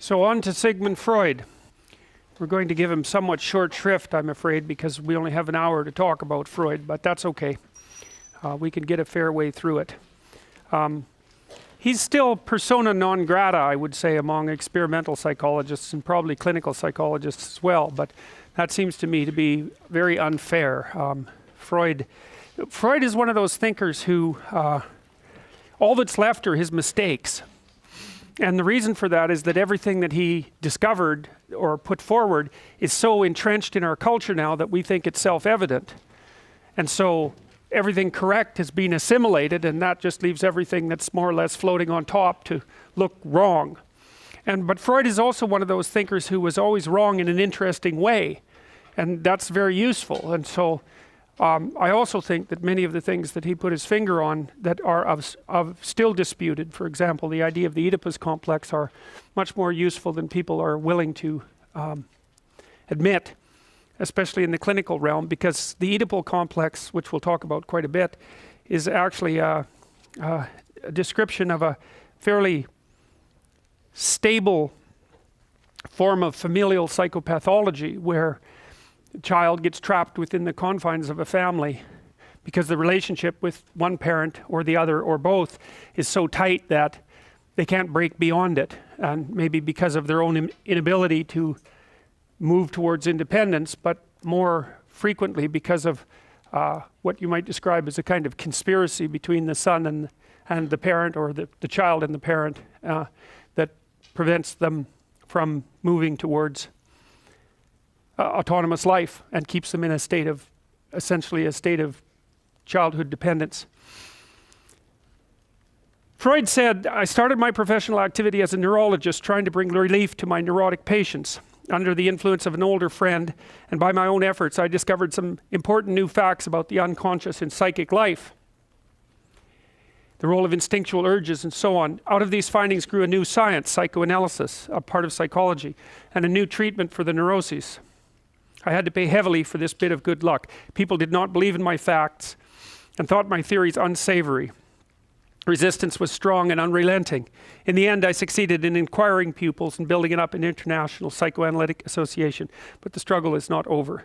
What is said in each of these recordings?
So on to Sigmund Freud. We're going to give him somewhat short shrift, I'm afraid, because we only have an hour to talk about Freud, but that's okay. We can get a fair way through it. He's still persona non grata, I would say, among experimental psychologists and probably clinical psychologists as well, but that seems to me to be very unfair. Freud is one of those thinkers who all that's left are his mistakes. And the reason for that is that everything that he discovered or put forward is so entrenched in our culture now that we think it's self-evident. And so everything correct has been assimilated, and that just leaves everything that's more or less floating on top to look wrong. But Freud is also one of those thinkers who was always wrong in an interesting way, and that's very useful. And so I also think that many of the things that he put his finger on that are of still disputed, for example, the idea of the Oedipus complex, are much more useful than people are willing to admit, especially in the clinical realm, because the Oedipal complex, which we'll talk about quite a bit, is actually a description of a fairly stable form of familial psychopathology where the child gets trapped within the confines of a family because the relationship with one parent or the other or both is so tight that they can't break beyond it, and maybe because of their own inability to move towards independence, but more frequently because of what you might describe as a kind of conspiracy between the son and the parent, or the child and the parent, that prevents them from moving towards autonomous life and keeps them in a state of, essentially a state of childhood dependence. Freud said, "I started my professional activity as a neurologist trying to bring relief to my neurotic patients. Under the influence of an older friend and by my own efforts, I discovered some important new facts about the unconscious in psychic life, the role of instinctual urges and so on. Out of these findings grew a new science, psychoanalysis, a part of psychology, and a new treatment for the neuroses. I had to pay heavily for this bit of good luck. People did not believe in my facts and thought my theories unsavory. Resistance was strong and unrelenting. In the end, I succeeded in inquiring pupils and building up an international psychoanalytic association, but the struggle is not over."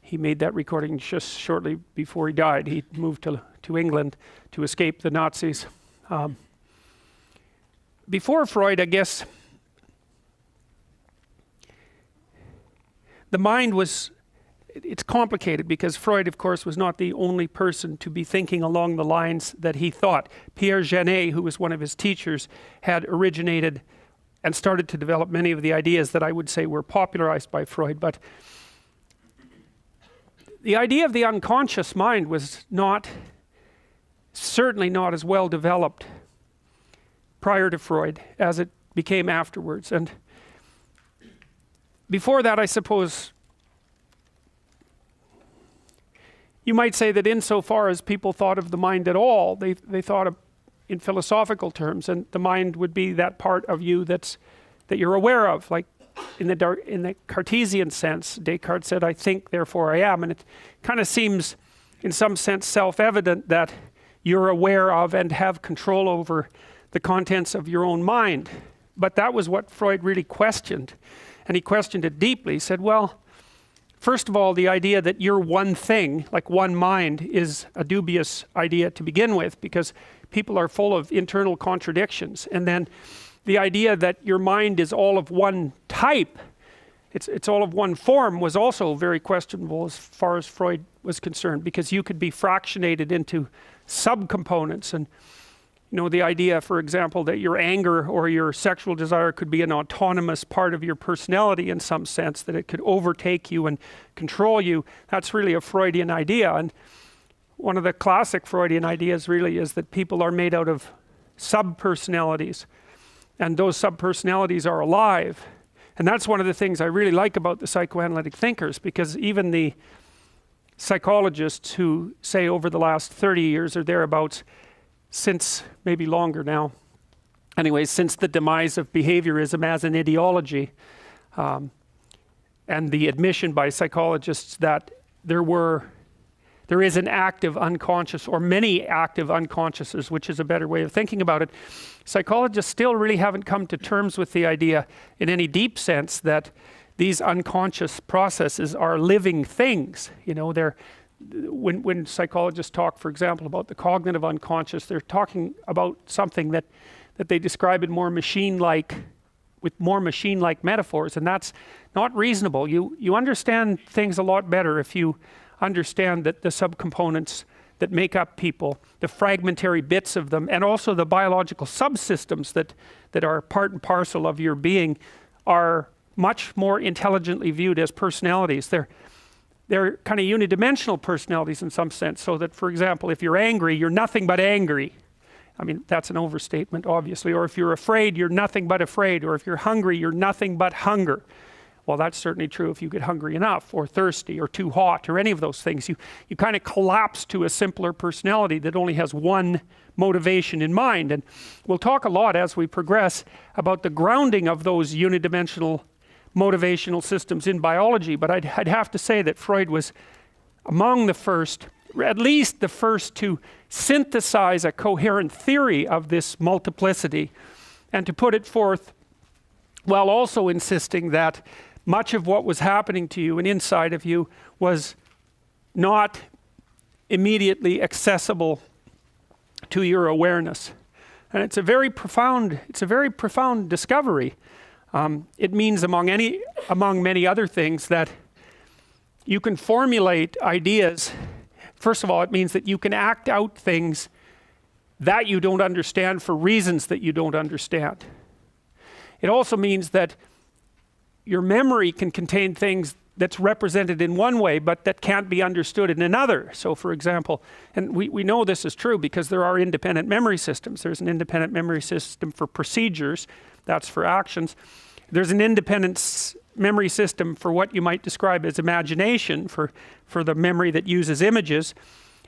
He made that recording just shortly before he died. He moved to England to escape the Nazis. Before Freud, I guess, the mind was, it's complicated because Freud, of course, was not the only person to be thinking along the lines that he thought. Pierre Janet, who was one of his teachers, had originated and started to develop many of the ideas that I would say were popularized by Freud. But the idea of the unconscious mind was certainly not as well developed prior to Freud as it became afterwards. And before that, I suppose you might say that insofar as people thought of the mind at all, they thought of in philosophical terms, and the mind would be that part of you that you're aware of. Like in the Cartesian sense, Descartes said, "I think, therefore I am," and it kind of seems, in some sense, self-evident that you're aware of and have control over the contents of your own mind. But that was what Freud really questioned, and he questioned it deeply. He said, well, first of all, the idea that you're one thing, like one mind, is a dubious idea to begin with, because people are full of internal contradictions. And then the idea that your mind is all of one type, it's all of one form, was also very questionable as far as Freud was concerned, because you could be fractionated into subcomponents. And the idea, for example, that your anger or your sexual desire could be an autonomous part of your personality in some sense, that it could overtake you and control you, that's really a Freudian idea. And one of the classic Freudian ideas really is that people are made out of subpersonalities, and those subpersonalities are alive. And that's one of the things I really like about the psychoanalytic thinkers, because even the psychologists who say over the last 30 years or thereabouts, since maybe longer now, anyways, since the demise of behaviorism as an ideology, and the admission by psychologists that there were There is an active unconscious, or many active unconsciouses, which is a better way of thinking about it. Psychologists still really haven't come to terms with the idea in any deep sense that these unconscious processes are living things. You know, when psychologists talk, for example, about the cognitive unconscious, they're talking about something that they describe in more machine-like, with more machine-like metaphors, and that's not reasonable. You understand things a lot better if you understand that the subcomponents that make up people, the fragmentary bits of them, and also the biological subsystems that are part and parcel of your being are much more intelligently viewed as personalities. They're kind of unidimensional personalities in some sense, so that, for example, if you're angry, you're nothing but angry. I mean, that's an overstatement, obviously. Or if you're afraid, you're nothing but afraid. Or if you're hungry, you're nothing but hunger. Well, that's certainly true if you get hungry enough, or thirsty, or too hot, or any of those things. You kind of collapse to a simpler personality that only has one motivation in mind. And we'll talk a lot as we progress about the grounding of those unidimensional motivational systems in biology. But I'd have to say that Freud was among the first, at least the first, to synthesize a coherent theory of this multiplicity and to put it forth while also insisting that much of what was happening to you and inside of you was not immediately accessible to your awareness. And it's a very profound discovery. It means among many other things that you can formulate ideas. First of all, it means that you can act out things that you don't understand for reasons that you don't understand. It also means that your memory can contain things that's represented in one way, but that can't be understood in another. So for example, and we know this is true because there are independent memory systems. There's an independent memory system for procedures, that's for actions. There's an independent memory system for what you might describe as imagination, for the memory that uses images.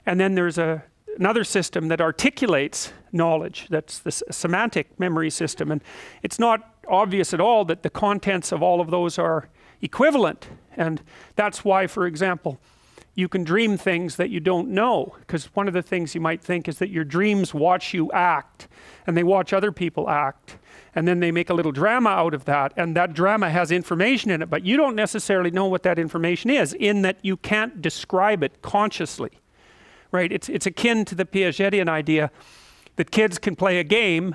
And then there's another system that articulates knowledge, that's the semantic memory system. And it's not obvious at all that the contents of all of those are equivalent. And that's why, for example, you can dream things that you don't know, because one of the things you might think is that your dreams watch you act, and they watch other people act, and then they make a little drama out of that, and that drama has information in it, but you don't necessarily know what that information is, in that you can't describe it consciously, right? It's akin to the Piagetian idea that kids can play a game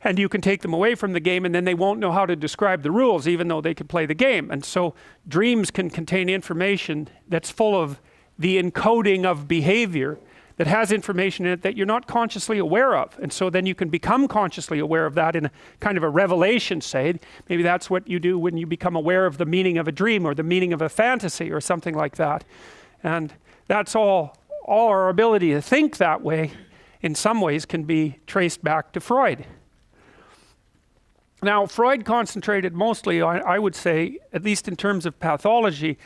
and you can take them away from the game and then they won't know how to describe the rules even though they can play the game. And so dreams can contain information that's full of the encoding of behavior that has information in it that you're not consciously aware of. And so then you can become consciously aware of that in a kind of a revelation, say. Maybe that's what you do when you become aware of the meaning of a dream or the meaning of a fantasy or something like that. And that's all our ability to think that way in some ways can be traced back to Freud. Now, Freud concentrated mostly on, I would say, at least in terms of pathology,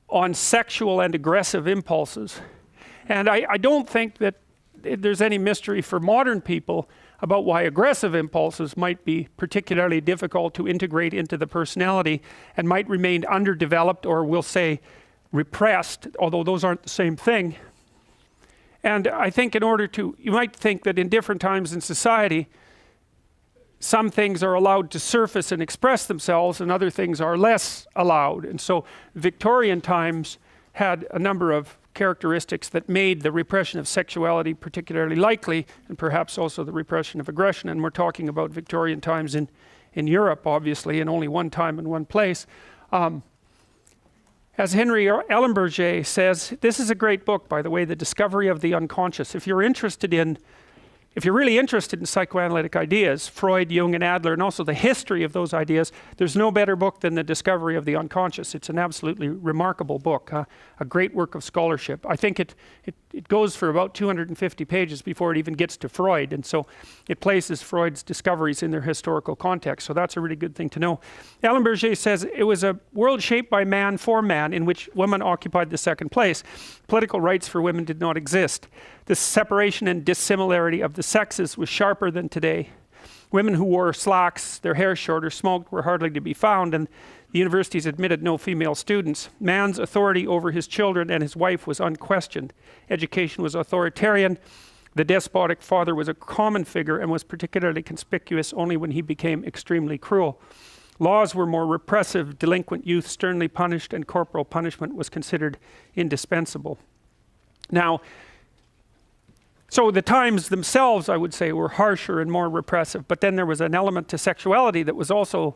on sexual and aggressive impulses. And I don't think that there's any mystery for modern people about why aggressive impulses might be particularly difficult to integrate into the personality and might remain underdeveloped, or we'll say repressed, although those aren't the same thing. And I think you might think that in different times in society, some things are allowed to surface and express themselves and other things are less allowed. And so Victorian times had a number of characteristics that made the repression of sexuality particularly likely, and perhaps also the repression of aggression. And we're talking about Victorian times in Europe, obviously, and only one time and one place. As Henry Ellenberger says, this is a great book, by the way, The Discovery of the Unconscious. If you're really interested in psychoanalytic ideas, Freud, Jung, and Adler, and also the history of those ideas, there's no better book than The Discovery of the Unconscious. It's an absolutely remarkable book, a great work of scholarship. I think it goes for about 250 pages before it even gets to Freud, and so it places Freud's discoveries in their historical context, so that's a really good thing to know. Ellenberger says it was a world shaped by man for man in which women occupied the second place. Political rights for women did not exist. The separation and dissimilarity of the sexes was sharper than today. Women who wore slacks, their hair short, or smoked were hardly to be found, and the universities admitted no female students. Man's authority over his children and his wife was unquestioned. Education was authoritarian. The despotic father was a common figure and was particularly conspicuous only when he became extremely cruel. Laws were more repressive, delinquent youth sternly punished, and corporal punishment was considered indispensable. Now, so the times themselves, I would say, were harsher and more repressive, but then there was an element to sexuality that was also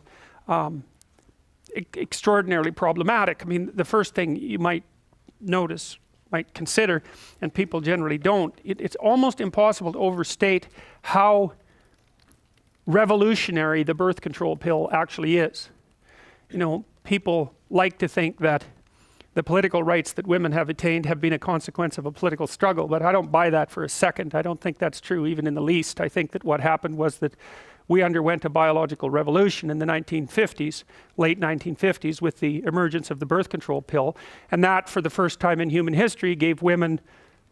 extraordinarily problematic. I mean, the first thing you might notice, might consider, and people generally don't, it's almost impossible to overstate how revolutionary the birth control pill actually is. You know, people like to think that the political rights that women have attained have been a consequence of a political struggle, but I don't buy that for a second. I don't think that's true even in the least. I think that what happened was that we underwent a biological revolution in the 1950s, late 1950s, with the emergence of the birth control pill, and that, for the first time in human history, gave women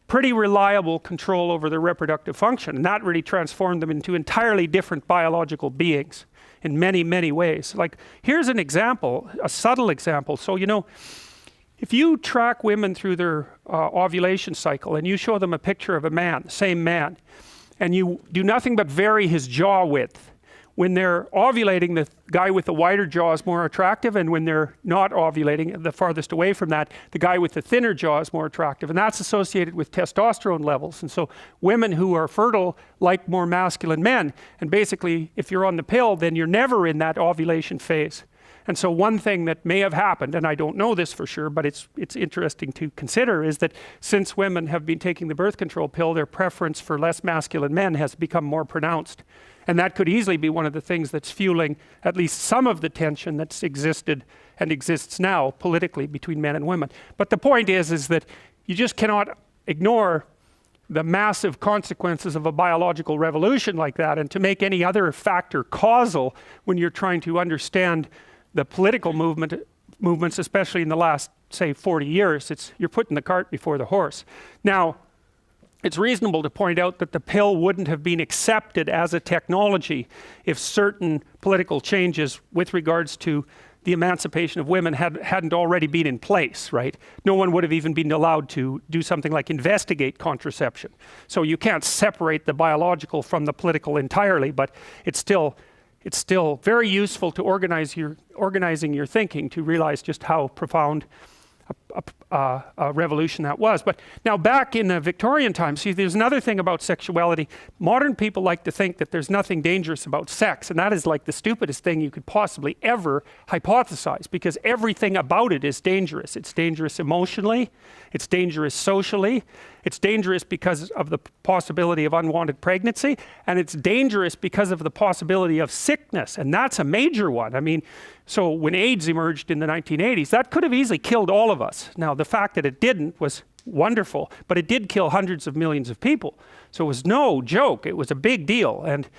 pretty reliable control over their reproductive function, and that really transformed them into entirely different biological beings in many, many ways. Like, here's an example, a subtle example. So, you know, if you track women through their ovulation cycle and you show them a picture of a man, the same man, and you do nothing but vary his jaw width, when they're ovulating, the guy with the wider jaw is more attractive, and when they're not ovulating, the farthest away from that, the guy with the thinner jaw is more attractive, and that's associated with testosterone levels. And so women who are fertile like more masculine men, and basically if you're on the pill, then you're never in that ovulation phase. And so one thing that may have happened, and I don't know this for sure, but it's interesting to consider, is that since women have been taking the birth control pill, their preference for less masculine men has become more pronounced. And that could easily be one of the things that's fueling at least some of the tension that's existed and exists now politically between men and women. But the point is that you just cannot ignore the massive consequences of a biological revolution like that, and to make any other factor causal when you're trying to understand the political movements, especially in the last, say, 40 years, you're putting the cart before the horse. Now, it's reasonable to point out that the pill wouldn't have been accepted as a technology if certain political changes with regards to the emancipation of women hadn't already been in place, right? No one would have even been allowed to do something like investigate contraception. So you can't separate the biological from the political entirely, but it's still very useful to organizing your thinking to realize just how profound a revolution that was. But now back in the Victorian times, see, there's another thing about sexuality. Modern people like to think that there's nothing dangerous about sex, and that is like the stupidest thing you could possibly ever hypothesize, because everything about it is dangerous. It's dangerous emotionally, it's dangerous socially, it's dangerous because of the possibility of unwanted pregnancy, and it's dangerous because of the possibility of sickness, and that's a major one. I mean, so when AIDS emerged in the 1980s, that could have easily killed all of us. Now, the fact that it didn't was wonderful, but it did kill hundreds of millions of people. So it was no joke, it was a big deal, and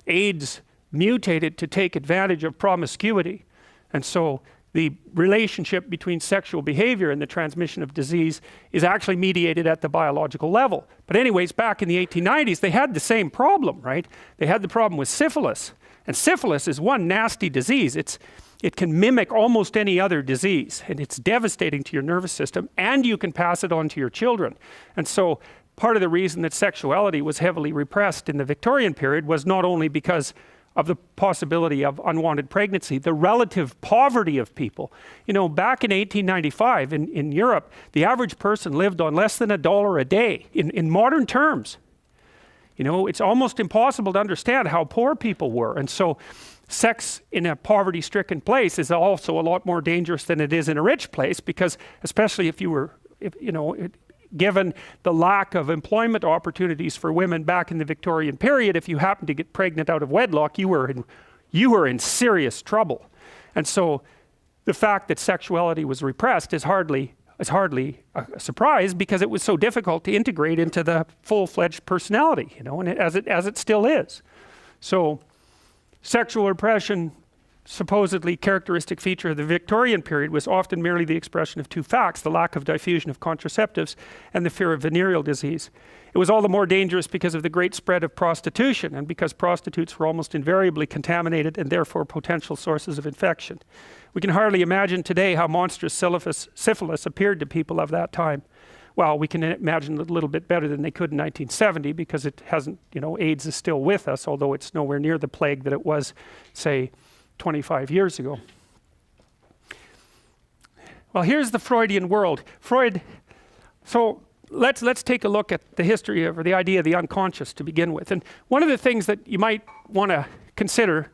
AIDS mutated to take advantage of promiscuity. And so the relationship between sexual behavior and the transmission of disease is actually mediated at the biological level. But anyways, back in the 1890s, they had the same problem, right? They had the problem with syphilis. And syphilis is one nasty disease. It can mimic almost any other disease, and it's devastating to your nervous system, and you can pass it on to your children. And so part of the reason that sexuality was heavily repressed in the Victorian period was not only because of the possibility of unwanted pregnancy, the relative poverty of people. You know, back in 1895 in Europe, the average person lived on less than $1 a day in modern terms. You know, it's almost impossible to understand how poor people were. And so sex in a poverty-stricken place is also a lot more dangerous than it is in a rich place, because especially if given the lack of employment opportunities for women back in the Victorian period, if you happened to get pregnant out of wedlock, you were in serious trouble. And so the fact that sexuality was repressed is hardly a surprise, because it was so difficult to integrate into the full-fledged personality, you know, and as it still is. So sexual repression supposedly characteristic feature of the Victorian period was often merely the expression of two facts: the lack of diffusion of contraceptives and the fear of venereal disease. It was all the more dangerous because of the great spread of prostitution, and because prostitutes were almost invariably contaminated and therefore potential sources of infection. We can hardly imagine today how monstrous syphilis appeared to people of that time. Well, we can imagine it a little bit better than they could in 1970, because it hasn't, AIDS is still with us, although it's nowhere near the plague that it was, say, 25 years ago. Well, here's the Freudian world. So let's take a look at the history of, or the idea of the unconscious to begin with. And one of the things that you might want to consider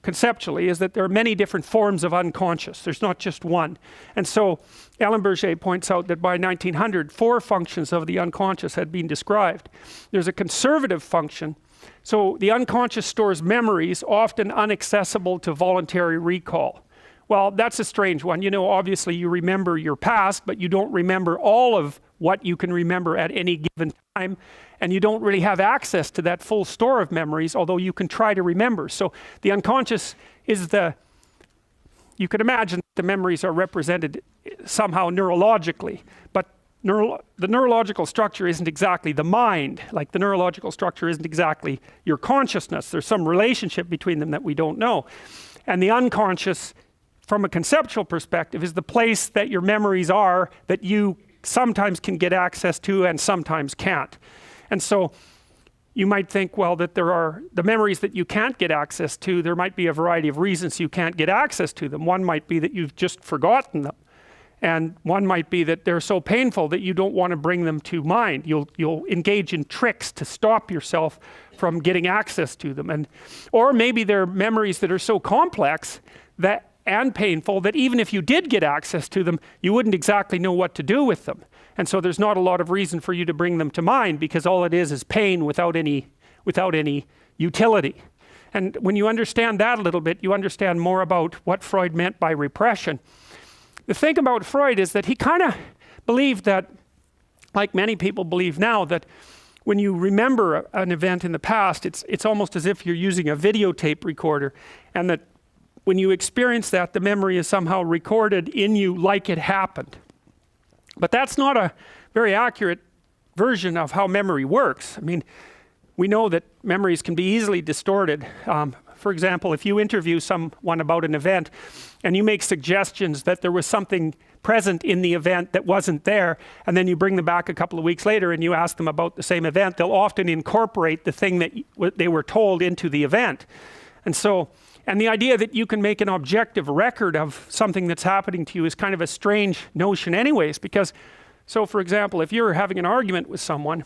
conceptually is that there are many different forms of unconscious. There's not just one. And so Alain Berger points out that by 1900, 4 functions of the unconscious had been described. There's a conservative function. So the unconscious stores memories often inaccessible to voluntary recall. Well, that's a strange one. Obviously you remember your past, but you don't remember all of what you can remember at any given time, and you don't really have access to that full store of memories, although you can try to remember. So the unconscious is you can imagine the memories are represented somehow neurologically, but the neurological structure isn't exactly the mind. Like, the neurological structure isn't exactly your consciousness. There's some relationship between them that we don't know. And the unconscious, from a conceptual perspective, is the place that your memories are, that you sometimes can get access to and sometimes can't. And so you might think, well, that there are the memories that you can't get access to. There might be a variety of reasons you can't get access to them. One might be that you've just forgotten them. And one might be that they're so painful that you don't want to bring them to mind. You'll engage in tricks to stop yourself from getting access to them. Or maybe they're memories that are so complex and painful that even if you did get access to them, you wouldn't exactly know what to do with them. And so there's not a lot of reason for you to bring them to mind, because all it is pain without any utility. And when you understand that a little bit, you understand more about what Freud meant by repression. The thing about Freud is that he kind of believed that, like many people believe now, that when you remember an event in the past, it's almost as if you're using a videotape recorder, and that when you experience that, the memory is somehow recorded in you like it happened. But that's not a very accurate version of how memory works. I mean, we know that memories can be easily distorted. For example, if you interview someone about an event and you make suggestions that there was something present in the event that wasn't there, and then you bring them back a couple of weeks later and you ask them about the same event, they'll often incorporate the thing that they were told into the event. And the idea that you can make an objective record of something that's happening to you is kind of a strange notion anyways, because, so for example, if you're having an argument with someone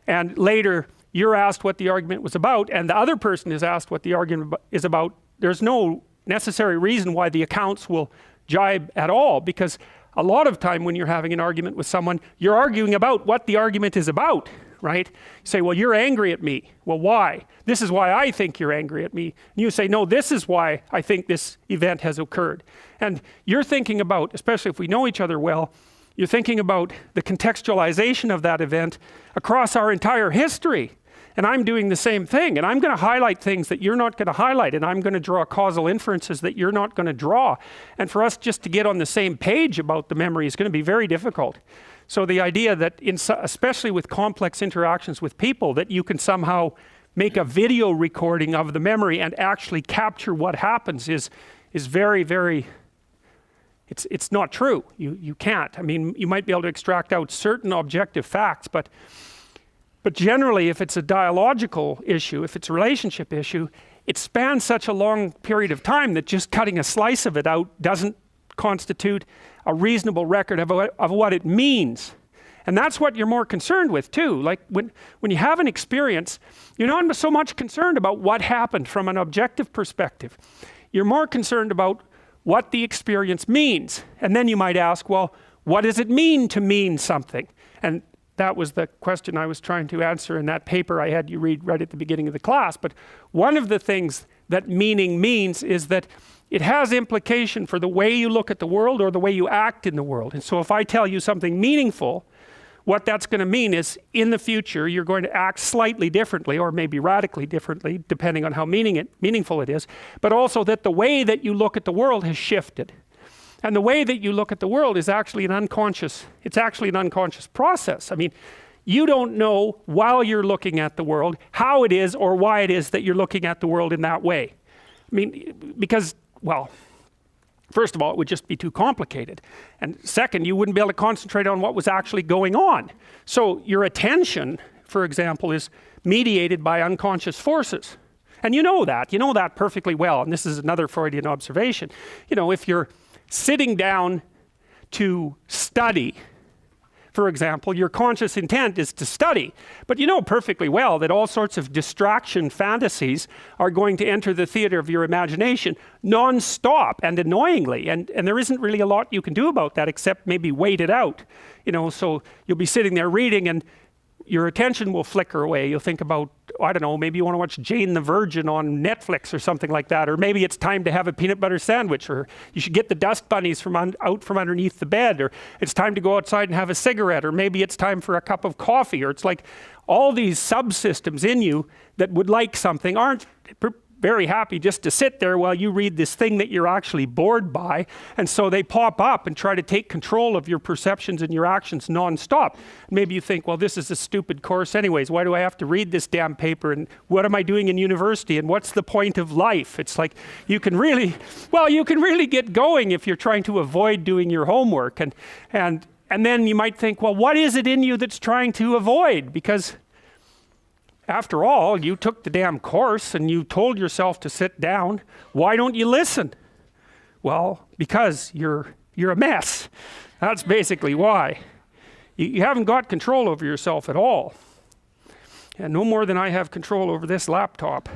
and later you're asked what the argument was about and the other person is asked what the argument is about, there's no necessary reason why the accounts will jibe at all, because a lot of time when you're having an argument with someone, you're arguing about what the argument is about. Right? You say, well, you're angry at me. Well, why? This is why I think you're angry at me. And you say, no, this is why I think this event has occurred. And you're thinking about, especially if we know each other well, you're thinking about the contextualization of that event across our entire history. And I'm doing the same thing. And I'm going to highlight things that you're not going to highlight. And I'm going to draw causal inferences that you're not going to draw. And for us just to get on the same page about the memory is going to be very difficult. So the idea that, especially with complex interactions with people, that you can somehow make a video recording of the memory and actually capture what happens is very, very, it's not true. You can't. I mean, you might be able to extract out certain objective facts, but generally, if it's a dialogical issue, if it's a relationship issue, it spans such a long period of time that just cutting a slice of it out doesn't constitute a reasonable record of what it means. And that's what you're more concerned with too. Like when you have an experience, you're not so much concerned about what happened from an objective perspective. You're more concerned about what the experience means. And then you might ask, well, what does it mean to mean something? And that was the question I was trying to answer in that paper I had you read right at the beginning of the class. But one of the things that meaning means is that it has implication for the way you look at the world or the way you act in the world. And so if I tell you something meaningful, what that's going to mean is in the future you're going to act slightly differently, or maybe radically differently, depending on how meaningful it is, but also that the way that you look at the world has shifted. And the way that you look at the world is actually an unconscious process. I mean, you don't know while you're looking at the world how it is or why it is that you're looking at the world in that way. I mean, because, well, first of all, it would just be too complicated. And second, you wouldn't be able to concentrate on what was actually going on. So your attention, for example, is mediated by unconscious forces. And you know that perfectly well. And this is another Freudian observation. You know, if you're sitting down to study, for example, your conscious intent is to study. But you know perfectly well that all sorts of distraction fantasies are going to enter the theater of your imagination non-stop and annoyingly. And there isn't really a lot you can do about that except maybe wait it out. You know, so you'll be sitting there reading and your attention will flicker away. You'll think about, I don't know, maybe you want to watch Jane the Virgin on Netflix or something like that. Or maybe it's time to have a peanut butter sandwich. Or you should get the dust bunnies out from underneath the bed. Or it's time to go outside and have a cigarette. Or maybe it's time for a cup of coffee. Or it's like all these subsystems in you that would like something aren't very happy just to sit there while you read this thing that you're actually bored by. And so they pop up and try to take control of your perceptions and your actions nonstop. Maybe you think, well, this is a stupid course anyways. Why do I have to read this damn paper? And what am I doing in university? And what's the point of life? It's like you can really get going if you're trying to avoid doing your homework. And then you might think, well, what is it in you that's trying to avoid? Because after all, you took the damn course and you told yourself to sit down. Why don't you listen? Well, because you're a mess. That's basically why. You haven't got control over yourself at all. And no more than I have control over this laptop.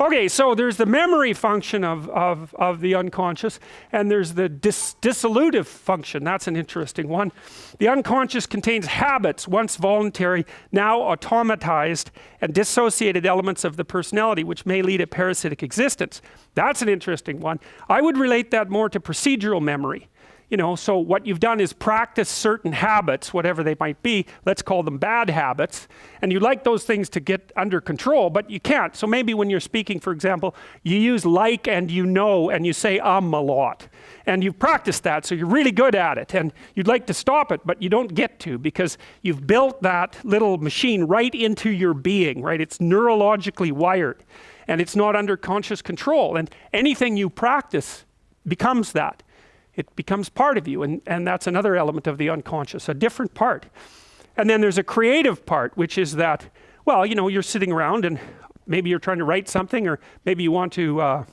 Okay, so there's the memory function of the unconscious, and there's the dissolutive function. That's an interesting one. The unconscious contains habits, once voluntary, now automatized, and dissociated elements of the personality, which may lead a parasitic existence. That's an interesting one. I would relate that more to procedural memory. You know, so what you've done is practice certain habits, whatever they might be. Let's call them bad habits. And you like those things to get under control, but you can't. So maybe when you're speaking, for example, you use like and you know, and you say a lot. And you've practiced that, so you're really good at it. And you'd like to stop it, but you don't get to because you've built that little machine right into your being, right? It's neurologically wired. And it's not under conscious control. And anything you practice becomes that. It becomes part of you, and that's another element of the unconscious, a different part. And then there's a creative part, which is that, well, you know, you're sitting around and maybe you're trying to write something, or maybe you want to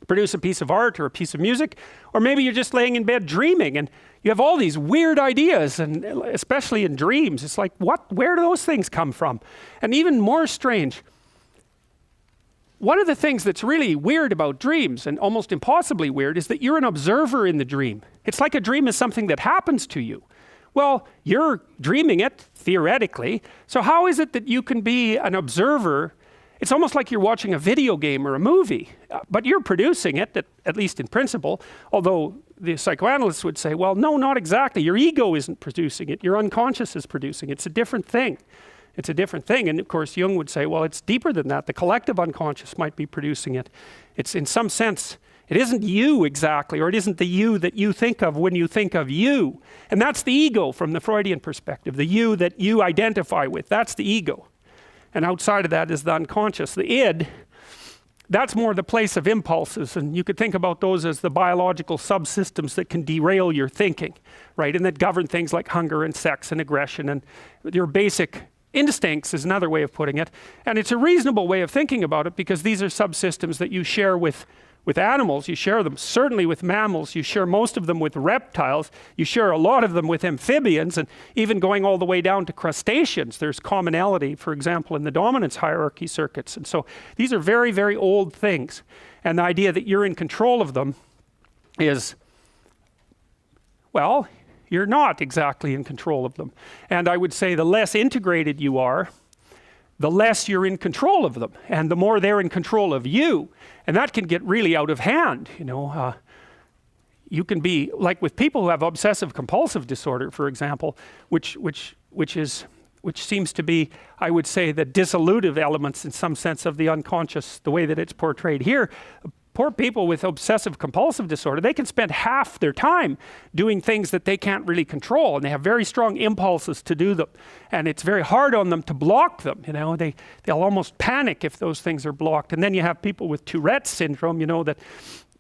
produce a piece of art or a piece of music, or maybe you're just laying in bed dreaming and you have all these weird ideas, and especially in dreams, it's like, where do those things come from? And even more strange, one of the things that's really weird about dreams, and almost impossibly weird, is that you're an observer in the dream. It's like a dream is something that happens to you. Well, you're dreaming it, theoretically, so how is it that you can be an observer? It's almost like you're watching a video game or a movie, but you're producing it, at least in principle, although the psychoanalysts would say, well, no, not exactly. Your ego isn't producing it. Your unconscious is producing it. It's a different thing. It's a different thing. And of course, Jung would say, well, it's deeper than that. The collective unconscious might be producing it. It's in some sense, it isn't you exactly, or it isn't the you that you think of when you think of you. And that's the ego from the Freudian perspective, the you that you identify with. That's the ego. And outside of that is the unconscious. The id, that's more the place of impulses. And you could think about those as the biological subsystems that can derail your thinking, right? And that govern things like hunger and sex and aggression and your basic instincts is another way of putting it. And it's a reasonable way of thinking about it because these are subsystems that you share with animals. You share them certainly with mammals. You share most of them with reptiles. You share a lot of them with amphibians, and even going all the way down to crustaceans. There's commonality, for example, in the dominance hierarchy circuits. And so these are very, very old things. And the idea that you're in control of them is, well, you're not exactly in control of them. And I would say the less integrated you are, the less you're in control of them, and the more they're in control of you. And that can get really out of hand, you know. you can be like with people who have obsessive compulsive disorder, for example, which seems to be, I would say, the dissolutive elements in some sense of the unconscious, the way that it's portrayed here. Poor people with obsessive compulsive disorder, they can spend half their time doing things that they can't really control, and they have very strong impulses to do them, and it's very hard on them to block them. They'll almost panic if those things are blocked. And then you have people with Tourette's syndrome, that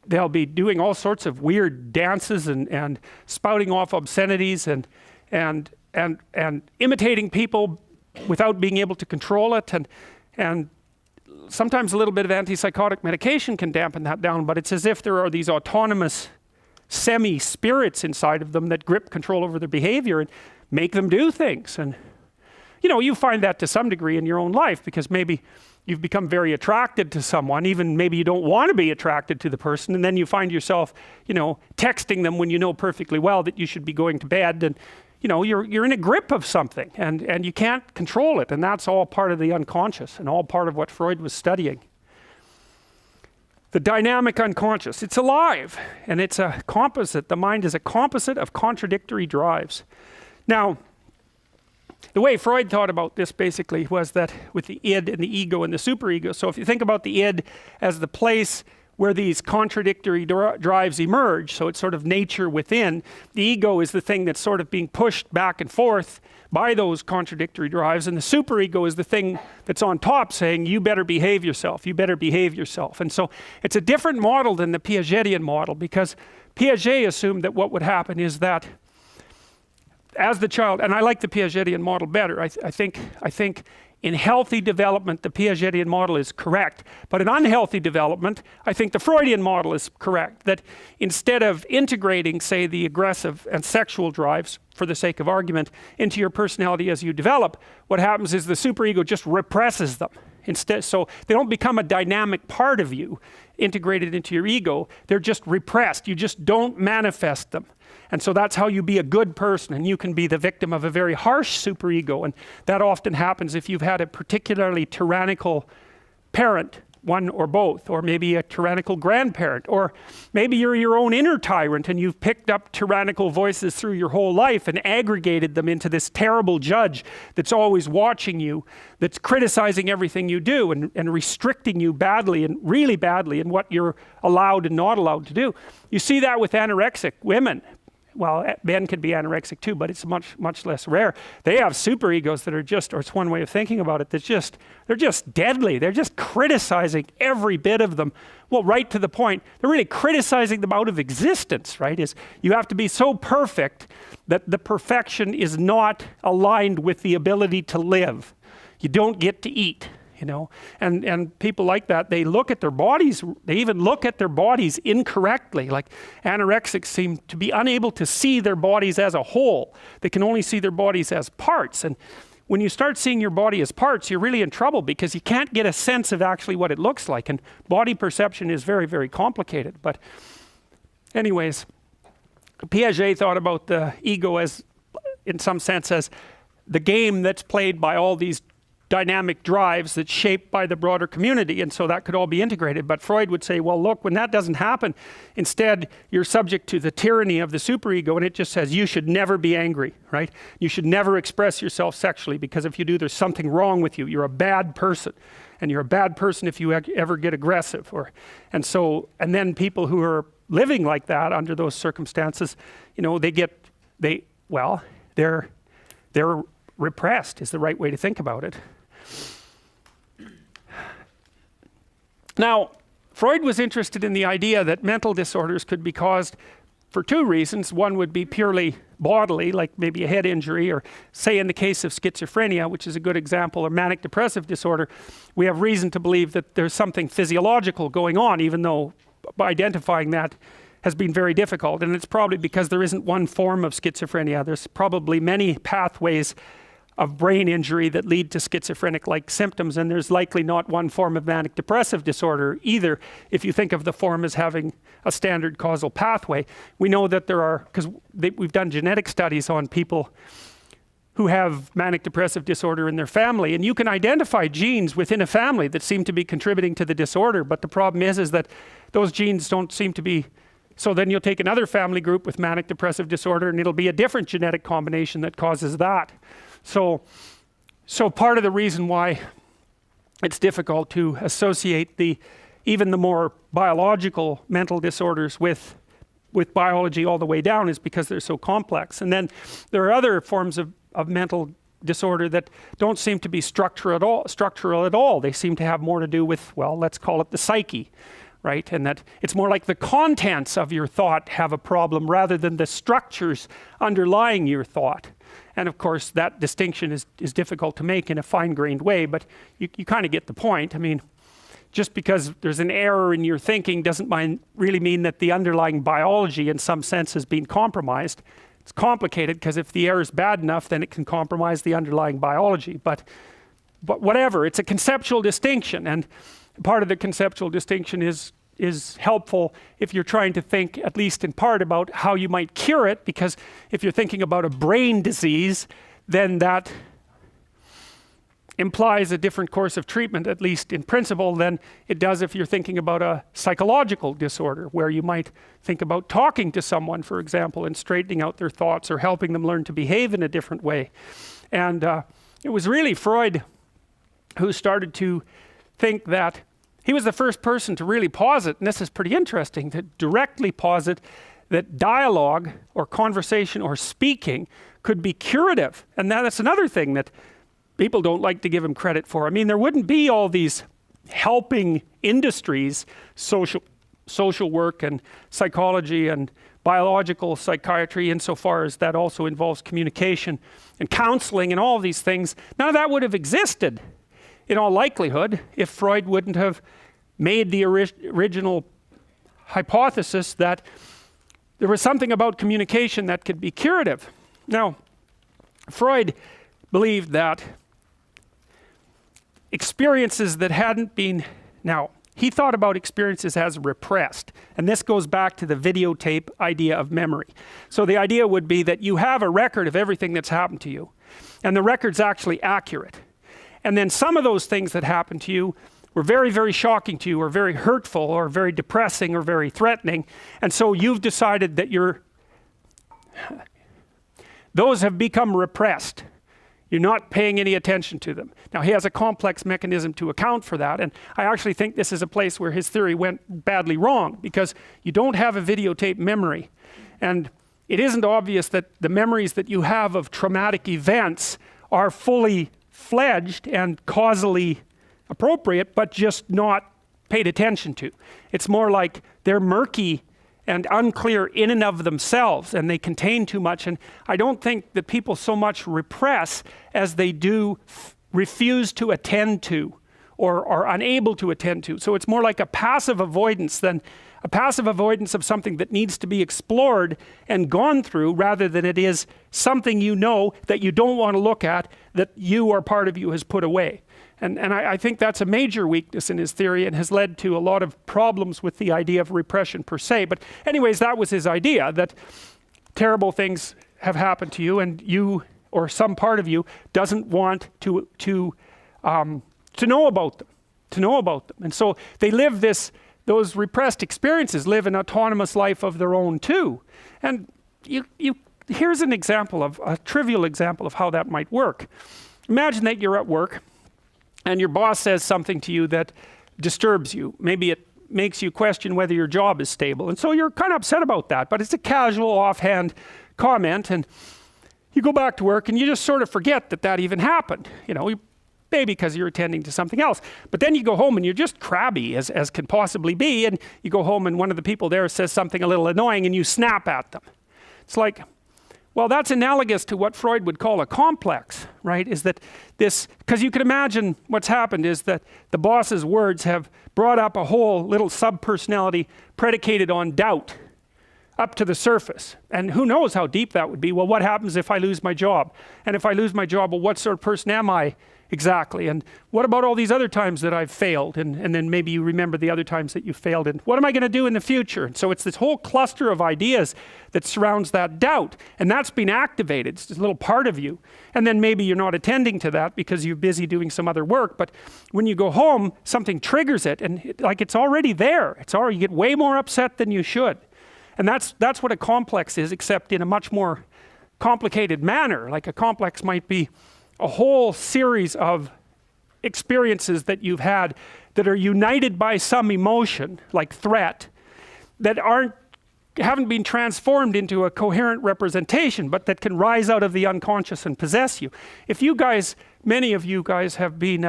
they'll be doing all sorts of weird dances and spouting off obscenities and imitating people without being able to control it, and sometimes a little bit of antipsychotic medication can dampen that down, but it's as if there are these autonomous semi-spirits inside of them that grip control over their behavior and make them do things. And you find that to some degree in your own life, because maybe you've become very attracted to someone, even maybe you don't want to be attracted to the person, and then you find yourself texting them when you know perfectly well that you should be going to bed, and you're in a grip of something, and you can't control it, and that's all part of the unconscious and all part of what Freud was studying. The dynamic unconscious, it's alive, and it's a composite. The mind is a composite of contradictory drives. Now, the way Freud thought about this basically was that with the id and the ego and the superego, so if you think about the id as the place where these contradictory drives emerge, so it's sort of nature within. The ego is the thing that's sort of being pushed back and forth by those contradictory drives, and the superego is the thing that's on top saying, you better behave yourself, you better behave yourself. And so it's a different model than the Piagetian model, because Piaget assumed that what would happen is that as the child, and I like the Piagetian model better, I think in healthy development, the Piagetian model is correct. But in unhealthy development, I think the Freudian model is correct. That instead of integrating, say, the aggressive and sexual drives, for the sake of argument, into your personality as you develop, what happens is the superego just represses them. Instead, so they don't become a dynamic part of you, integrated into your ego. They're just repressed. You just don't manifest them. And so that's how you be a good person, and you can be the victim of a very harsh superego, and that often happens if you've had a particularly tyrannical parent, one or both, or maybe a tyrannical grandparent, or maybe you're your own inner tyrant and you've picked up tyrannical voices through your whole life and aggregated them into this terrible judge that's always watching you, that's criticizing everything you do and restricting you badly and really badly in what you're allowed and not allowed to do. You see that with anorexic women. Well, men can be anorexic too, but it's much less rare. They have superegos that are just, or it's one way of thinking about it, they're just deadly. They're just criticizing every bit of them. Well, right to the point, they're really criticizing them out of existence, right? Is you have to be so perfect that the perfection is not aligned with the ability to live. You don't get to eat. And people like that, they look at their bodies, they even look at their bodies incorrectly. Like anorexics seem to be unable to see their bodies as a whole. They can only see their bodies as parts. And when you start seeing your body as parts, you're really in trouble, because you can't get a sense of actually what it looks like. And body perception is very, very complicated. But anyways, Piaget thought about the ego as, in some sense, as the game that's played by all these dynamic drives that's shaped by the broader community, and so that could all be integrated. But Freud would say, well, look, when that doesn't happen, instead you're subject to the tyranny of the superego, and it just says you should never be angry, right? You should never express yourself sexually, because if you do, there's something wrong with you. You're a bad person, and you're a bad person if you ever get aggressive. And then people who are living like that under those circumstances, they're repressed is the right way to think about it. Now, Freud was interested in the idea that mental disorders could be caused for two reasons. One would be purely bodily, like maybe a head injury, or say in the case of schizophrenia, which is a good example, or manic depressive disorder, we have reason to believe that there's something physiological going on, even though identifying that has been very difficult. And it's probably because there isn't one form of schizophrenia. There's probably many pathways of brain injury that lead to schizophrenic-like symptoms, and there's likely not one form of manic depressive disorder either, if you think of the form as having a standard causal pathway. We know that there are, because we've done genetic studies on people who have manic depressive disorder in their family, and you can identify genes within a family that seem to be contributing to the disorder, but the problem is that those genes don't seem to be So then you'll take another family group with manic depressive disorder and it'll be a different genetic combination that causes that. So part of the reason why it's difficult to associate even the more biological mental disorders with biology all the way down is because they're so complex. And then there are other forms of mental disorder that don't seem to be structural at all. They seem to have more to do with, well, let's call it the psyche, right? And that it's more like the contents of your thought have a problem rather than the structures underlying your thought. And of course that distinction is difficult to make in a fine-grained way, but you kind of get the point. I mean, just because there's an error in your thinking doesn't really mean that the underlying biology in some sense has been compromised. It's complicated because if the error is bad enough, then it can compromise the underlying biology. But whatever, it's a conceptual distinction, and part of the conceptual distinction is helpful if you're trying to think, at least in part, about how you might cure it, because if you're thinking about a brain disease, then that implies a different course of treatment, at least in principle, than it does if you're thinking about a psychological disorder, where you might think about talking to someone, for example, and straightening out their thoughts or helping them learn to behave in a different way. And it was really Freud who started to think that he was the first person to really posit, and this is pretty interesting, to directly posit that dialogue or conversation or speaking could be curative. And that's another thing that people don't like to give him credit for. I mean, there wouldn't be all these helping industries, social work and psychology and biological psychiatry, insofar as that also involves communication and counseling and all of these things. None of that would have existed in all likelihood if Freud wouldn't have made the original hypothesis that there was something about communication that could be curative. Now, Freud believed that experiences that hadn't been, now he thought about experiences as repressed, and this goes back to the videotape idea of memory. So the idea would be that you have a record of everything that's happened to you, and the record's actually accurate. And then some of those things that happened to you were very, very shocking to you, or very hurtful, or very depressing, or very threatening, and so you've decided that those have become repressed. You're not paying any attention to them. Now, he has a complex mechanism to account for that, and I actually think this is a place where his theory went badly wrong, because you don't have a videotape memory, and it isn't obvious that the memories that you have of traumatic events are fully fledged and causally appropriate, but just not paid attention to. It's more like they're murky and unclear in and of themselves, and they contain too much. And I don't think that people so much repress as they do refuse to attend to, or are unable to attend to. So it's more like a passive avoidance than a passive avoidance of something that needs to be explored and gone through, rather than it is something you know that you don't want to look at, that you or part of you has put away. And I think that's a major weakness in his theory, and has led to a lot of problems with the idea of repression per se. But anyways, that was his idea, that terrible things have happened to you, and you, or some part of you, doesn't want to know about them, And so they live those repressed experiences live an autonomous life of their own too. And here's an example of a trivial example of how that might work. Imagine that you're at work, and your boss says something to you that disturbs you. Maybe it makes you question whether your job is stable. And so you're kind of upset about that, but it's a casual, offhand comment, and you go back to work and you just sort of forget that even happened. Maybe because you're attending to something else. But then you go home and you're just crabby as can possibly be, and you go home and one of the people there says something a little annoying and you snap at them. It's like, well, that's analogous to what Freud would call a complex, right? Is that this, because you can imagine what's happened is that the boss's words have brought up a whole little sub-personality predicated on doubt up to the surface. And who knows how deep that would be? Well, what happens if I lose my job? And if I lose my job, well, what sort of person am I exactly? And what about all these other times that I've failed? And then maybe you remember the other times that you failed. And what am I going to do in the future? And so it's this whole cluster of ideas that surrounds that doubt. And that's been activated. It's this little part of you. And then maybe you're not attending to that because you're busy doing some other work. But when you go home, something triggers it. And it's already there. You get way more upset than you should. And that's what a complex is, except in a much more complicated manner. Like a complex might be a whole series of experiences that you've had that are united by some emotion, like threat, that haven't been transformed into a coherent representation, but that can rise out of the unconscious and possess you. If you guys, many of you guys have been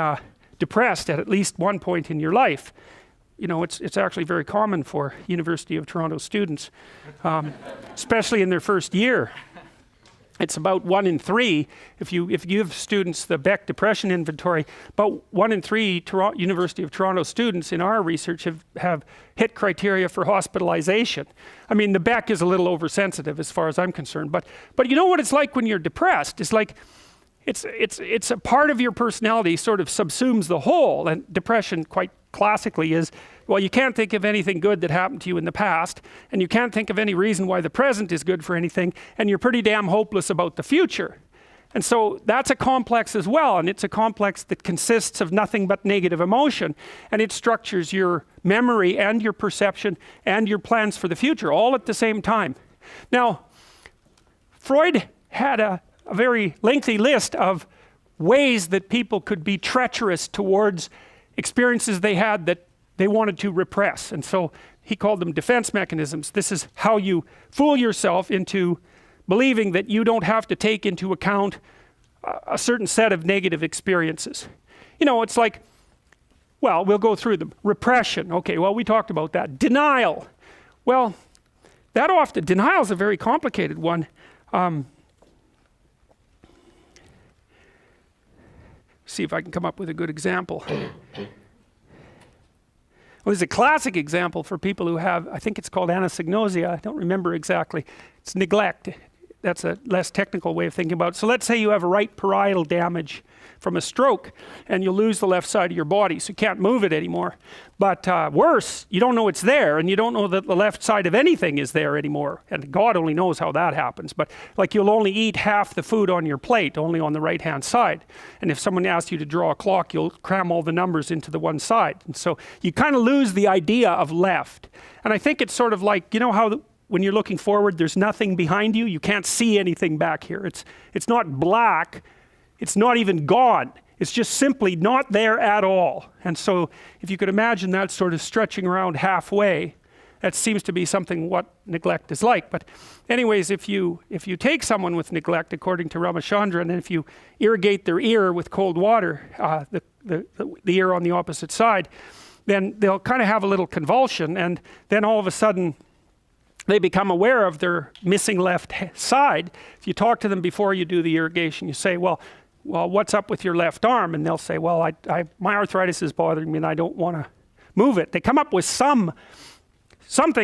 depressed at least one point in your life, you know, it's actually very common for University of Toronto students, especially in their first year. It's about 1 in 3. If you give students the Beck Depression Inventory, about 1 in 3 University of Toronto students in our research have hit criteria for hospitalization. I mean, the Beck is a little oversensitive as far as I'm concerned, but you know what it's like when you're depressed? It's like it's a part of your personality sort of subsumes the whole, and depression quite classically is, well, you can't think of anything good that happened to you in the past, and you can't think of any reason why the present is good for anything, and you're pretty damn hopeless about the future. And so that's a complex as well, and it's a complex that consists of nothing but negative emotion, and it structures your memory and your perception and your plans for the future all at the same time. Now, Freud had a very lengthy list of ways that people could be treacherous towards experiences they had that they wanted to repress. And so he called them defense mechanisms. This is how you fool yourself into believing that you don't have to take into account a certain set of negative experiences. You know, it's like, well, we'll go through them. Repression. Okay, well, we talked about that. Denial. Well, denial is a very complicated one. See if I can come up with a good example. Well, there's a classic example for people who have, I think it's called anosognosia. I don't remember exactly. It's neglect. That's a less technical way of thinking about it. So let's say you have a right parietal damage from a stroke, and you'll lose the left side of your body, so you can't move it anymore. But worse, you don't know it's there, and you don't know that the left side of anything is there anymore. And God only knows how that happens. But like, you'll only eat half the food on your plate, only on the right-hand side. And if someone asks you to draw a clock, you'll cram all the numbers into the one side. And so you kind of lose the idea of left. And I think it's sort of like, you know how when you're looking forward, there's nothing behind you. You can't see anything back here. It's not black. It's not even gone. It's just simply not there at all. And so if you could imagine that sort of stretching around halfway, that seems to be something what neglect is like. But anyways, if you take someone with neglect, according to Ramachandran, and if you irrigate their ear with cold water, the ear on the opposite side, then they'll kind of have a little convulsion, and then all of a sudden they become aware of their missing left side. If you talk to them before you do the irrigation, you say, well, what's up with your left arm? And they'll say, well, my arthritis is bothering me and I don't want to move it. They come up with something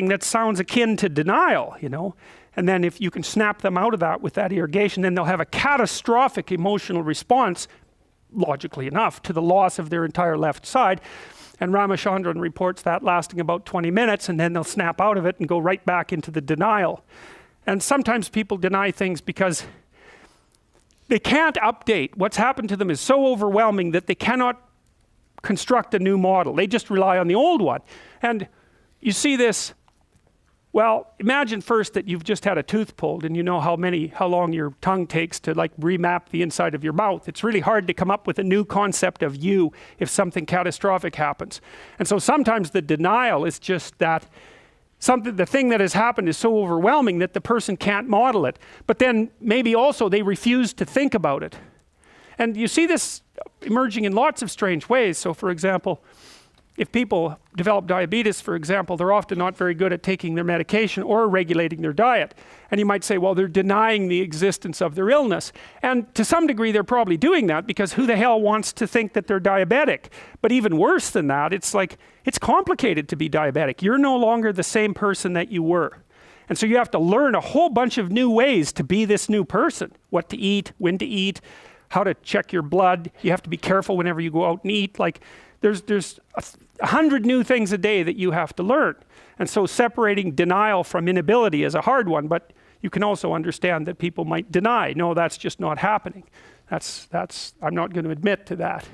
that sounds akin to denial, you know. And then if you can snap them out of that with that irrigation, then they'll have a catastrophic emotional response, logically enough, to the loss of their entire left side. And Ramachandran reports that lasting about 20 minutes, and then they'll snap out of it and go right back into the denial. And sometimes people deny things because they can't update. What's happened to them is so overwhelming that they cannot construct a new model. They just rely on the old one. And you see this, well, imagine first that you've just had a tooth pulled and you know how long your tongue takes to like remap the inside of your mouth. It's really hard to come up with a new concept of you if something catastrophic happens. And so sometimes the denial is just that the thing that has happened is so overwhelming that the person can't model it. But then maybe also they refuse to think about it. And you see this emerging in lots of strange ways. So for example, if people develop diabetes, for example, they're often not very good at taking their medication or regulating their diet. And you might say, well, they're denying the existence of their illness. And to some degree, they're probably doing that because who the hell wants to think that they're diabetic? But even worse than that, it's like, it's complicated to be diabetic. You're no longer the same person that you were. And so you have to learn a whole bunch of new ways to be this new person. What to eat, when to eat, how to check your blood. You have to be careful whenever you go out and eat. Like, there's 100 new things a day that you have to learn. And so separating denial from inability is a hard one, but you can also understand that people might deny, no, that's just not happening. I'm not going to admit to that.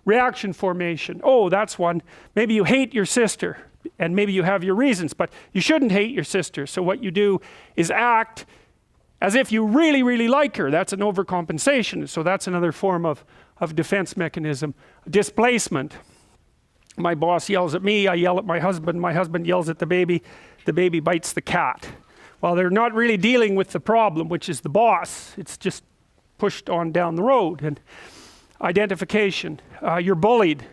Reaction formation, oh, that's one. Maybe you hate your sister, and maybe you have your reasons, but you shouldn't hate your sister. So what you do is act as if you really, really like her. That's an overcompensation. So that's another form of defense mechanism. Displacement. My boss yells at me, I yell at my husband yells at the baby bites the cat. Well, they're not really dealing with the problem, which is the boss. It's just pushed on down the road. And identification. You're bullied.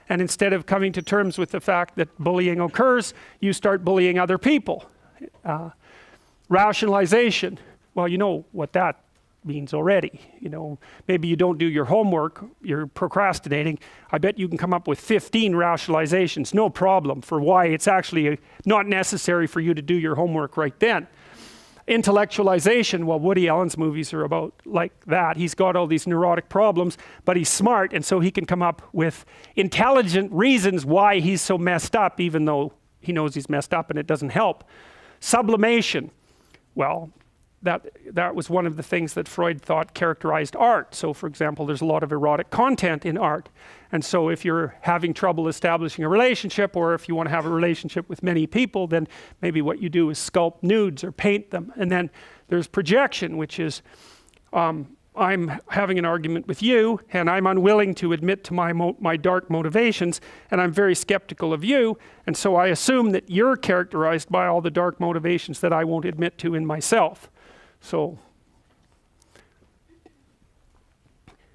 And instead of coming to terms with the fact that bullying occurs, you start bullying other people. Rationalization. Well, you know what that means already. You know, maybe you don't do your homework, you're procrastinating. I bet you can come up with 15 rationalizations, no problem, for why it's actually not necessary for you to do your homework right then. Intellectualization, well, Woody Allen's movies are about like that. He's got all these neurotic problems, but he's smart, and so he can come up with intelligent reasons why he's so messed up, even though he knows he's messed up and it doesn't help. Sublimation, well, that was one of the things that Freud thought characterized art. So for example, there's a lot of erotic content in art. And so if you're having trouble establishing a relationship, or if you want to have a relationship with many people, then maybe what you do is sculpt nudes or paint them. And then there's projection, which is I'm having an argument with you and I'm unwilling to admit to my dark motivations, and I'm very skeptical of you, and so I assume that you're characterized by all the dark motivations that I won't admit to in myself. So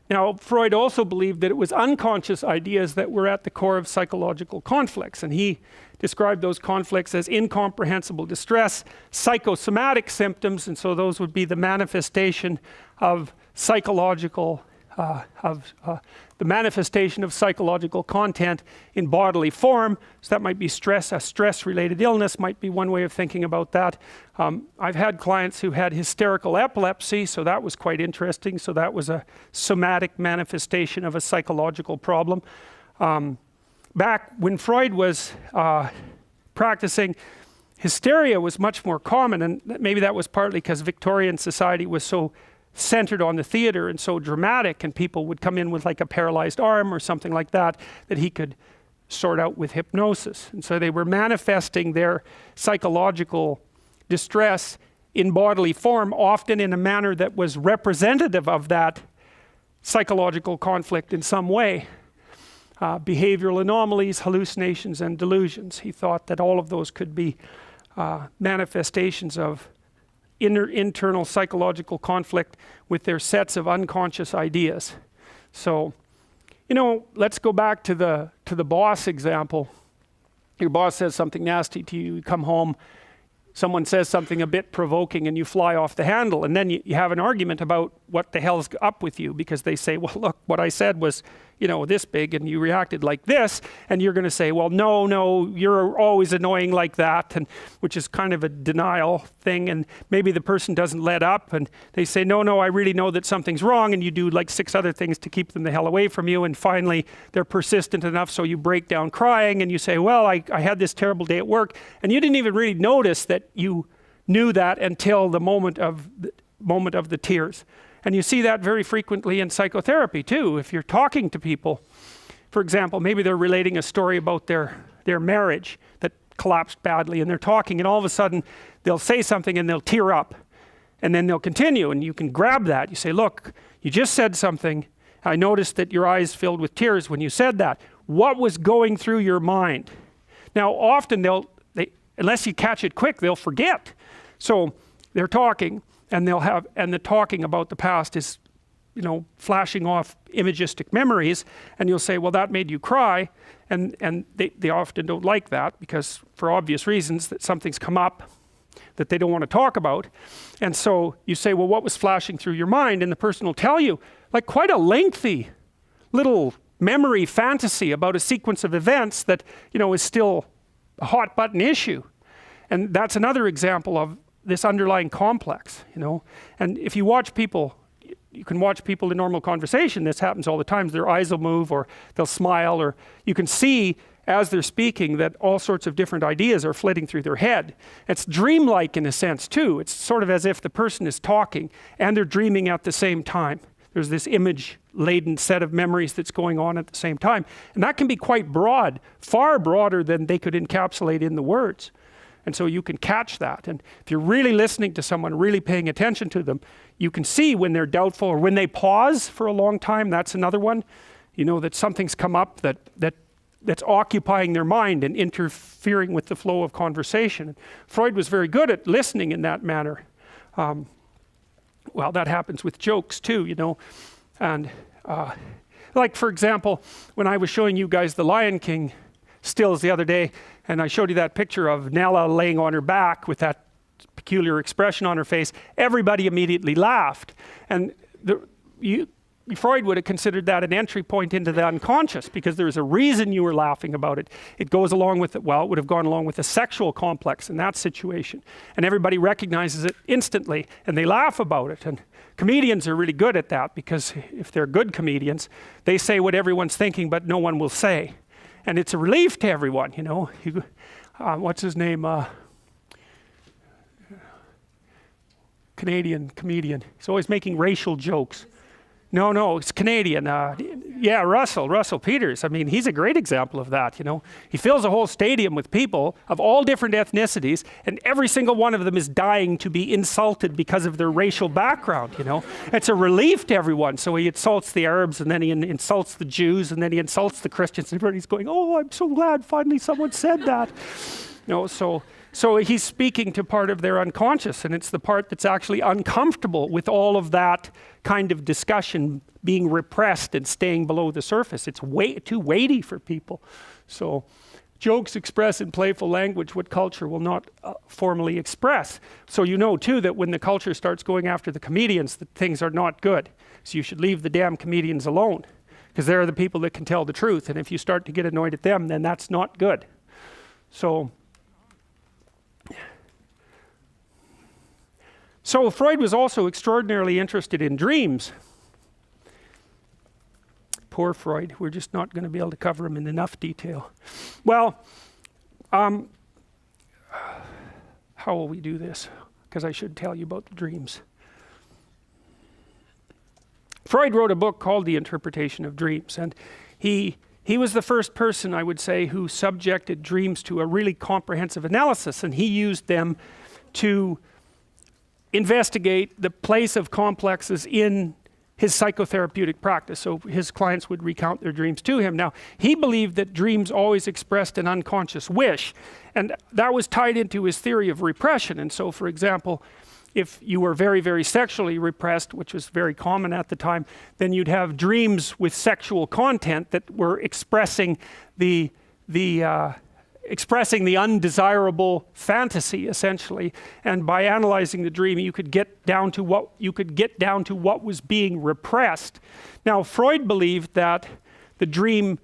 now Freud also believed that it was unconscious ideas that were at the core of psychological conflicts, and he described those conflicts as incomprehensible distress, psychosomatic symptoms, and so those would be the manifestation of psychological the manifestation of psychological content in bodily form. So that might be stress. A stress-related illness might be one way of thinking about that. I've had clients who had hysterical epilepsy, so that was quite interesting. So that was a somatic manifestation of a psychological problem. Back when Freud was practicing, hysteria was much more common, and maybe that was partly because Victorian society was so centered on the theater and so dramatic, and people would come in with like a paralyzed arm or something like that he could sort out with hypnosis. And so they were manifesting their psychological distress in bodily form, often in a manner that was representative of that psychological conflict in some way. Behavioral anomalies, hallucinations, and delusions. He thought that all of those could be manifestations of internal psychological conflict with their sets of unconscious ideas. So, you know, let's go back to the boss example. Your boss says something nasty to you, you come home, someone says something a bit provoking and you fly off the handle, and then you have an argument about what the hell's up with you, because they say, well, look, what I said was, you know, this big and you reacted like this, and you're going to say, well, no, you're always annoying like that, and which is kind of a denial thing, and maybe the person doesn't let up and they say, no, I really know that something's wrong, and you do like 6 other things to keep them the hell away from you, and finally they're persistent enough so you break down crying and you say, well, I had this terrible day at work, and you didn't even really notice that you knew that until the moment of the tears. And you see that very frequently in psychotherapy too. If you're talking to people, for example, maybe they're relating a story about their marriage that collapsed badly, and they're talking, and all of a sudden they'll say something and they'll tear up, and then they'll continue, and you can grab that. You say, look, you just said something. I noticed that your eyes filled with tears when you said that. What was going through your mind? Now, often unless you catch it quick, they'll forget. So they're talking, and the talking about the past is, you know, flashing off imagistic memories, and you'll say, well, that made you cry, and they often don't like that, because for obvious reasons, that something's come up that they don't want to talk about. And so you say, well, what was flashing through your mind? And the person will tell you like quite a lengthy little memory fantasy about a sequence of events that, you know, is still a hot button issue. And that's another example of this underlying complex, you know. And if you watch people, you can watch people in normal conversation, this happens all the time, their eyes will move or they'll smile, or you can see as they're speaking that all sorts of different ideas are flitting through their head. It's dreamlike in a sense too. It's sort of as if the person is talking and they're dreaming at the same time. There's this image-laden set of memories that's going on at the same time. And that can be quite broad, far broader than they could encapsulate in the words. And so you can catch that. And if you're really listening to someone, really paying attention to them, you can see when they're doubtful or when they pause for a long time. That's another one. You know that something's come up that's occupying their mind and interfering with the flow of conversation. And Freud was very good at listening in that manner. Well, that happens with jokes too, you know. And like, for example, when I was showing you guys the Lion King stills the other day, and I showed you that picture of Nella laying on her back with that peculiar expression on her face, everybody immediately laughed. And Freud would have considered that an entry point into the unconscious, because there's a reason you were laughing about it. It goes along with it. Well, it would have gone along with a sexual complex in that situation. And everybody recognizes it instantly, and they laugh about it. And comedians are really good at that, because if they're good comedians, they say what everyone's thinking, but no one will say. And it's a relief to everyone, you know. What's his name? Canadian comedian. He's always making racial jokes. No, it's Canadian. Yeah, Russell Peters. I mean, he's a great example of that, you know. He fills a whole stadium with people of all different ethnicities, and every single one of them is dying to be insulted because of their racial background, you know. It's a relief to everyone. So he insults the Arabs, and then he insults the Jews, and then he insults the Christians, and everybody's going, oh, I'm so glad finally someone said that. You know, so he's speaking to part of their unconscious, and it's the part that's actually uncomfortable with all of that kind of discussion being repressed and staying below the surface. It's way too weighty for people. So jokes express in playful language what culture will not formally express. So you know too that when the culture starts going after the comedians, that things are not good. So you should leave the damn comedians alone, because they're the people that can tell the truth. And if you start to get annoyed at them, then that's not good. So Freud was also extraordinarily interested in dreams. Poor Freud. We're just not going to be able to cover him in enough detail. Well, how will we do this? Because I should tell you about the dreams. Freud wrote a book called The Interpretation of Dreams, and he was the first person, I would say, who subjected dreams to a really comprehensive analysis, and he used them to investigate the place of complexes in his psychotherapeutic practice. So his clients would recount their dreams to him. Now, he believed that dreams always expressed an unconscious wish, and that was tied into his theory of repression. And so, for example, if you were very, very sexually repressed, which was very common at the time, then you'd have dreams with sexual content that were expressing the undesirable fantasy, essentially. And by analyzing the dream, you could get down to what was being repressed. Now, Freud believed that the dream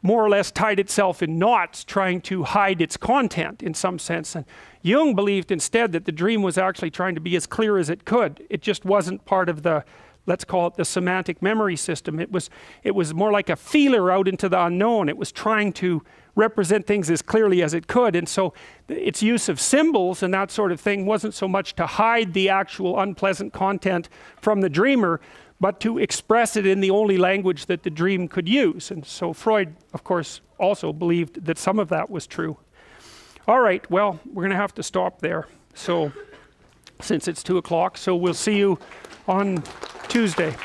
more or less tied itself in knots, trying to hide its content in some sense. And Jung believed instead that the dream was actually trying to be as clear as it could. It just wasn't part of the, let's call it the semantic memory system. It was more like a feeler out into the unknown. It was trying to represent things as clearly as it could. And so its use of symbols and that sort of thing wasn't so much to hide the actual unpleasant content from the dreamer, but to express it in the only language that the dream could use. And so Freud, of course, also believed that some of that was true. All right, well, we're going to have to stop there. So, since it's 2 o'clock, so we'll see you on Tuesday.